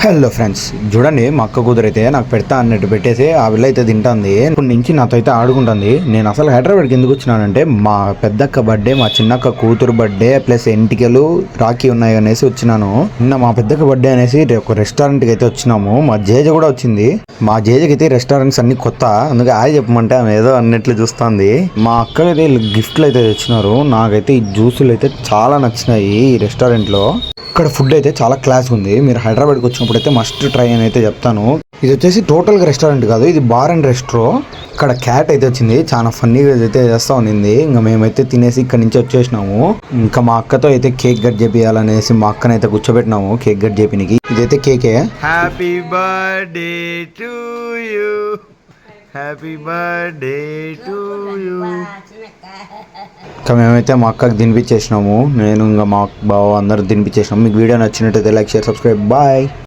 Hello friends, చూడండి మా అక్క కూతురైతే నాకు పెడతా అన్నట్టు పెట్టేసి ఆ పిల్ల అయితే తింటుంది. ఇప్పటి నుంచి నాతో అయితే ఆడుకుంటుంది. నేను అసలు హైదరాబాద్కి ఎందుకు వచ్చినానంటే మా పెద్దక్క బర్త్డే, మా చిన్నక్క కూతురు బర్త్డే ప్లస్ ఎంటికలు రాఖీ ఉన్నాయి అనేసి వచ్చినాను. నిన్న మా పెద్దక్క బర్త్డే అనేసి ఒక రెస్టారెంట్కి అయితే వచ్చినాము. మా జేజ కూడా వచ్చింది. మా జేజకి అయితే రెస్టారెంట్స్ అన్ని కొత్త, అందుకే ఆయన చెప్పమంటే ఆమె ఏదో అన్నట్లు చూస్తుంది. మా అక్కకైతే గిఫ్ట్లు అయితే తెచ్చినారు. నాకైతే ఈ జ్యూసులు అయితే చాలా నచ్చినాయి ఈ రెస్టారెంట్లో. ఇక్కడ ఫుడ్ అయితే చాలా క్లాస్ ఉంది. మీరు హైదరాబాద్కి వచ్చినప్పుడు అయితే మస్ట్ ట్రై అని అయితే చెప్తాను. ఇది వచ్చేసి టోటల్గా రెస్టారెంట్ కాదు, ఇది బార్ అండ్ రెస్ట్రో. ఇక్కడ క్యాట్ అయితే వచ్చింది, చాలా ఫన్నీగా అయితే చేస్తా ఉన్నింది. ఇంకా మేమైతే తినేసి ఇక్కడ నుంచి వచ్చేసినాము. ఇంకా మా అక్కతో అయితే కేక్ కట్ చేపియాలనేసి మా అక్కనైతే కూర్చోబెట్టినాము కేక్ కట్ చేపినికి. ఇదైతే కేకే. Happy birthday to you, happy birthday to you. ఇంకా మేమైతే మా అక్కకి తినిపించేసినాము. నేను ఇంకా మా బావ అందరూ తినిపించేసినాము. మీకు వీడియో నచ్చినట్టయితే లైక్, షేర్, సబ్స్క్రైబ్. బాయ్.